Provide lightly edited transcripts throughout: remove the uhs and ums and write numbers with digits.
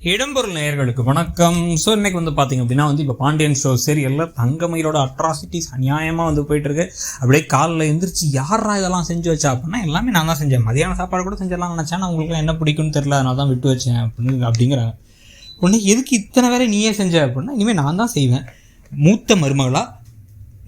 இடம்பொருள் நேயர்களுக்கு வணக்கம். ஸோ இன்னைக்கு பார்த்தீங்க அப்படின்னா இப்போ பாண்டியன் ஷோ சீரியலில் தங்கமயிலோட அட்ராசிட்டிஸ் அநியாயமாக போயிட்டு இருக்கு. அப்படியே காலில் எழுந்திரிச்சு யாரா இதெல்லாம் செஞ்சு வச்சா அப்படின்னா எல்லாமே நான் தான் செஞ்சேன். மதியான சாப்பாடு கூட செஞ்சிடலாம் நினச்சேன். நான் உங்களுக்கு என்ன பிடிக்கும்னு தெரியல, அதனால தான் விட்டு வச்சேன் அப்படிங்கிறாங்க. உடனே எதுக்கு இத்தனை வேலை நீயே செஞ்ச அப்படின்னா இனிமேல் நான் தான் செய்வேன். மூத்த மருமகளாக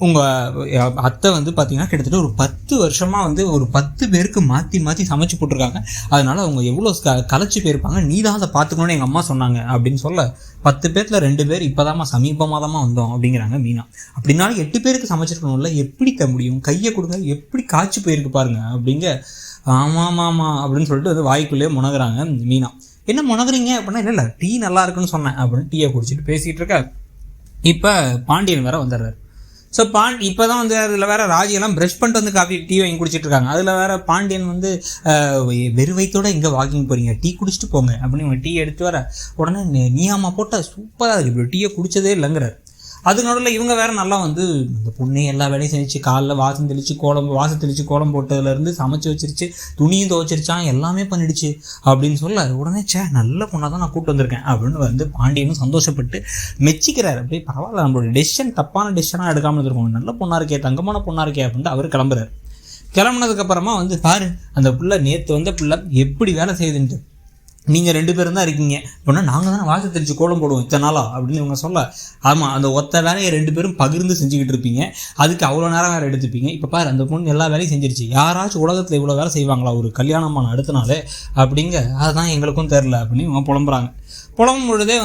உங்கள் அத்தை பார்த்தீங்கன்னா கிட்டத்தட்ட ஒரு 10 வருஷமாக ஒரு 10 பேருக்கு மாற்றி சமைச்சு போட்டிருக்காங்க. அதனால் அவங்க எவ்வளோ கலைச்சி போயிருப்பாங்க, நீ தான் அதை பார்த்துக்கணுன்னு எங்கள் அம்மா சொன்னாங்க அப்படின்னு சொல்ல 10 பேரில் 2 பேர் இப்போ சமீபமாக தான் வந்தோம் அப்படிங்கிறாங்க மீனா. அப்படின்னாலும் 8 பேருக்கு சமைச்சிருக்கணும்ல, எப்படி முடியும், கையை கொடுங்க, எப்படி காய்ச்சி போயிருக்கு பாருங்க அப்படிங்க. ஆமாம் அப்படின்னு சொல்லிட்டு வாய்க்குள்ளேயே முனகுறாங்க மீனா. என்ன முனகுறீங்க அப்படின்னா இல்லை டீ நல்லா இருக்குன்னு சொன்னேன் அப்படின்னு டீயை குடிச்சிட்டு பேசிகிட்டு இருக்க. இப்போ பாண்டியன் வேற வந்துடுறாரு. ஸோ இப்போ தான் அதில் வேறு ராஜியெல்லாம் ப்ரஷ் பண்ணிட்டு காஃபி டீ வாங்கி குடிச்சிட்டு இருக்காங்க. அதில் வேறு பாண்டியன் வெறும் வயிற்றோட இங்கே வாக்கிங் போகிறீங்க, டீ குடிச்சிட்டு போங்க அப்படின்னு இவங்க டீ எடுத்து வர உடனே நீயாமா போட்டால் சூப்பராக இருக்குது, இப்படி டீயை குடித்ததே இல்லைங்கிறார். அதுக்கு நடுவில் இவங்க வேறு நல்லா இந்த பொண்ணே எல்லா வேலையும் செஞ்சிச்சு, காலைல வாசம் தெளித்து கோலம் போட்டதுலேருந்து சமைச்சு வச்சிருச்சு, துணியும் துவைச்சிருச்சான், எல்லாமே பண்ணிடுச்சு அப்படின்னு சொல்ல உடனே நல்ல பொண்ணாக தான் நான் கூப்பிட்டு வந்திருக்கேன் அப்படின்னு பாண்டியனும் சந்தோஷப்பட்டு மெச்சிக்கிறார். அப்படியே பரவாயில்ல, நம்மளோட டெசிஷன் தப்பான டெசிஷனாக எடுக்காமல் இருக்கோம், நல்ல பொண்ணாக இருக்கே, தங்கமான பொண்ணாக இருக்கே அப்படின்ட்டு அவர் கிளம்புறாரு. கிளம்புனதுக்கப்புறமா பாரு அந்த பிள்ளை நேற்று வந்த பிள்ளை எப்படி வேலை செய்யுதுன்ட்டு, நீங்கள் 2 பேரும் தான் இருக்கீங்க அப்படின்னா நாங்கள் தானே வாசல் தெளிச்சு கோலம் போடுவோம் இத்தனை நாளா அப்படின்னு இவங்க சொல்ல, ஆமாம் அந்த ஒத்த வேலையை 2 பேரும் பகிர்ந்து செஞ்சுக்கிட்டு இருப்பீங்க, அதுக்கு அவ்வளோ நேரம் வேறு எடுத்துப்பீங்க. இப்போ பாரு அந்த பொண்ணு எல்லா வேலையும் செஞ்சிருச்சு, யாராச்சும் உலகத்தில் இவ்வளோ வேலை செய்வாங்களா ஒரு கல்யாணமான அடுத்த நாள் அப்படிங்க, அதுதான் எங்களுக்கும் தெரில அப்படின்னு இவங்க புலம்புறாங்க. புலம்பும் பொழுதே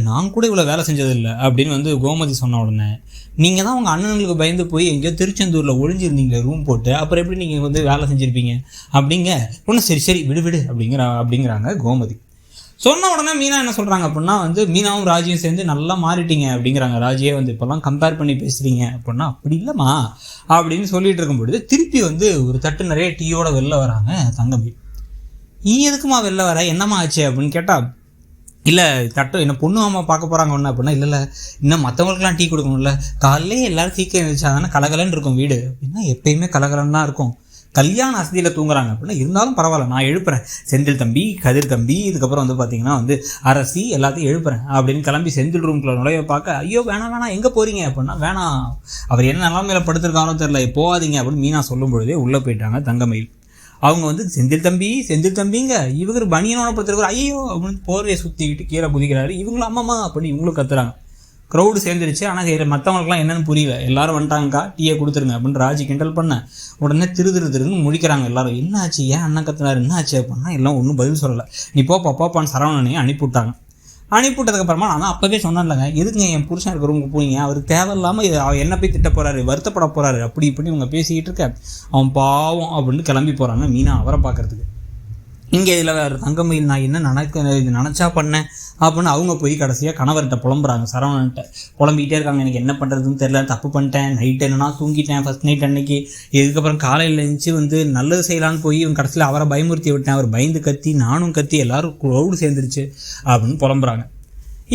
நான் கூட இவ்வளோ வேலை செஞ்சதில்லை அப்படின்னு கோமதி சொன்ன உடனே, நீங்கள் தான் உங்கள் அண்ணனுங்களுக்கு பயந்து போய் எங்கேயோ திருச்செந்தூரில் ஒழிஞ்சிருந்தீங்களே ரூம் போட்டு, அப்புறம் எப்படி நீங்கள் வேலை செஞ்சுருப்பீங்க அப்படிங்க. ஒன்றும் சரி விடு அப்படிங்கிறாங்க கோமதி. சொன்ன உடனே மீனா என்ன சொல்கிறாங்க அப்படின்னா மீனாவும் ராஜியும் சேர்ந்து நல்லா மாறிட்டீங்க அப்படிங்கிறாங்க. ராஜியே இப்போல்லாம் கம்பேர் பண்ணி பேசுகிறீங்க அப்படின்னா அப்படி இல்லைம்மா அப்படின்னு சொல்லிட்டு இருக்கும்பொழுது திருப்பி ஒரு தட்டு நிறைய டீயோட வெளில வராங்க தங்கமி. நீ எதுக்குமா வெளில வர, என்னம்மா ஆச்சு அப்படின்னு கேட்டால், இல்லை தட்டு என்ன பொண்ணு அம்மா பார்க்க போகிறாங்க ஒன்று அப்படின்னா, இல்லை இன்னும் மற்றவங்களுக்குலாம் டீ கொடுக்கணும்ல, காலையிலே எல்லோரும் சீக்கிரம் எழுந்திரிச்சா தானே கலகலன்னு இருக்கும் வீடு அப்படின்னா, எப்பயுமே கலகலன்னு தான் இருக்கும், கல்யாண அசதியில் தூங்குறாங்க அப்படின்னா இருந்தாலும் பரவாயில்ல நான் எழுப்புறேன், செந்தில் தம்பி, கதிர் தம்பி, இதுக்கப்புறம் பார்த்தீங்கன்னா அரசி எல்லாத்தையும் எழுப்புறேன் அப்படின்னு கிளம்பி செந்தில் ரூம்குள்ள நுழைய பார்க்க, ஐயோ வேணாம் எங்கே போகிறீங்க அப்படின்னா, வேணாம் அவர் என்ன நிலைமையில படுத்திருக்காரோ தெரில, போகாதீங்க அப்படின்னு மீனா சொல்லும் பொழுதே உள்ளே போயிட்டாங்க தங்கமயில். அவங்க செந்தில் தம்பிங்க இவங்க பனியனோட படுத்துருக்காரு, ஐயோ அப்படின்னு போர்வையை சுற்றிக்கிட்டு கீழே குதிக்கிறாரு. இவங்களும் அம்மாம்மா அப்படின்னு இவங்களும் கத்துறாங்க. க்ரௌடு சேர்ந்துருச்சு. ஆனால் மற்றவங்களுக்குலாம் என்னென்னு புரியல. எல்லாரும் வந்துட்டாங்கக்கா, டீயை கொடுத்துருங்க அப்படின்னு ராஜி கிண்டல் பண்ண உடனே திருன்னு முழிக்கிறாங்க எல்லாரும். என்ன ஆச்சு, ஏன் அண்ணன் கத்துனாரு, என்ன ஆச்சு அப்படின்னா எல்லாம் ஒன்றும் பதில் சொல்லலை. நீ போப்பான்னு சரவணனையும் அனுப்பிவிட்டாங்க. அனுப்பிவிட்டதுக்கப்புறமா நான் அப்போவே சொன்னேன்லங்க, எதுக்குங்க என் புருஷன் இருக்கிற ரூமுக்கு போனீங்க, அவர் தேவையில்லாமல் அவர் என்ன போய் திட்ட போகிறாரு, வருத்தப்பட போகிறாரு அப்படி இப்படி இவங்க பேசிக்கிட்டு இருக்க, அவன் பாவம் அப்படின்னு கிளம்பி போகிறாங்க மீனா அவரை பார்க்குறதுக்கு. இங்கே இதில் வேறு தங்கமயில் நான் என்ன நினச்சா பண்ணேன் அப்படின்னு அவங்க போய் கடைசியாக கணவர்கிட்ட புலம்புறாங்க, சரவணன்ட்ட புலம்பிக்கிட்டே இருக்காங்க. எனக்கு என்ன பண்ணுறதுன்னு தெரியல, தப்பு பண்ணிட்டேன், நைட்டு என்னன்னா தூங்கிட்டேன் ஃபஸ்ட் நைட் அன்னைக்கு, இதுக்கப்புறம் காலையில் எழுந்துச்சு நல்லது செய்யலான்னு போய் இவங்க கடைசியில் அவரை பயமுறுத்தி விட்டேன், அவர் பயந்து கத்தி நானும் கத்தி எல்லோரும் க்ரௌடு சேர்ந்துருச்சு அப்படின்னு புலம்புறாங்க.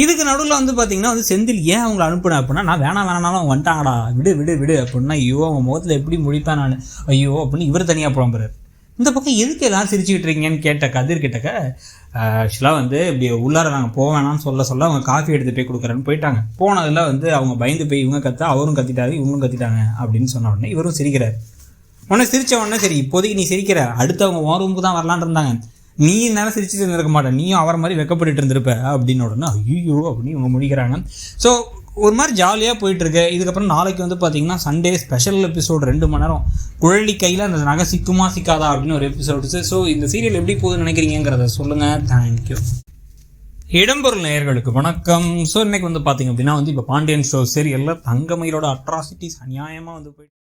இதுக்கு நடுவில் பார்த்தீங்கன்னா செந்தில் ஏன் அவங்கள அனுப்புனேன் அப்படின்னா, நான் வேணாலும் அவங்க வந்துட்டாங்கடா, விடு அப்படின்னா, ஐயோ அவங்க முகத்தில் எப்படி முடிப்பேன் நான், ஐயோ அப்படின்னு இவர் தனியாக புலம்புறாரு. இந்த பக்கம் எதுக்கு எல்லோரும் சிரிச்சுக்கிட்டு இருக்கீங்கன்னு கேட்ட கதிர் கிட்டக்க, ஆக்சுவலாக இப்படி உள்ளார நாங்கள் போவேணான்னு சொல்ல அவங்க காஃபி எடுத்துகிட்டு போய் கொடுக்குறேன்னு போயிட்டாங்க. போனதில் அவங்க பயந்து போய் இவங்க கத்த, அவரும் கத்திட்டாரு, இவங்களும் கத்திட்டாங்க அப்படின்னு சொன்ன உடனே இவரும் சிரிக்கிறார். உடனே சிரித்த உடனே, சரி இப்போதைக்கு நீ சிரிக்கிற, அடுத்து அவங்க ஓர் ரூமுக்கு தான் வரலான் இருந்தாங்க, நீ நேரம் சிரிச்சுட்டு இருந்திருக்க மாட்டேன், நீயும் அவரை மாதிரி வெக்கப்பட்டு இருந்திருப்ப அப்படின்னு உடனே ஐயோ அப்படின்னு இவங்க முடிக்கிறாங்க. ஸோ ஒரு மாதிரி ஜாலியாக போயிட்டுருக்கு. இதுக்கப்புறம் நாளைக்கு பார்த்தீங்கன்னா சண்டே ஸ்பெஷல் எபிசோடு 2 மணி நேரம் குழலி கையில் அந்த நகை சிக்குமா சிக்காதா அப்படின்னு ஒரு எபிசோடு. ஸோ இந்த சீரியல் எப்படி போகுதுன்னு நினைக்கிறீங்கிறத சொல்லுங்கள். தேங்க்யூ. இடம்பொருள் நேயர்களுக்கு வணக்கம். ஸோ இன்னைக்கு பார்த்தீங்க அப்படின்னா இப்போ பாண்டியன் ஷோ சீரியலில் தங்கமயிலோட அட்ராசிட்டிஸ் அநியாயமாக போயிட்டு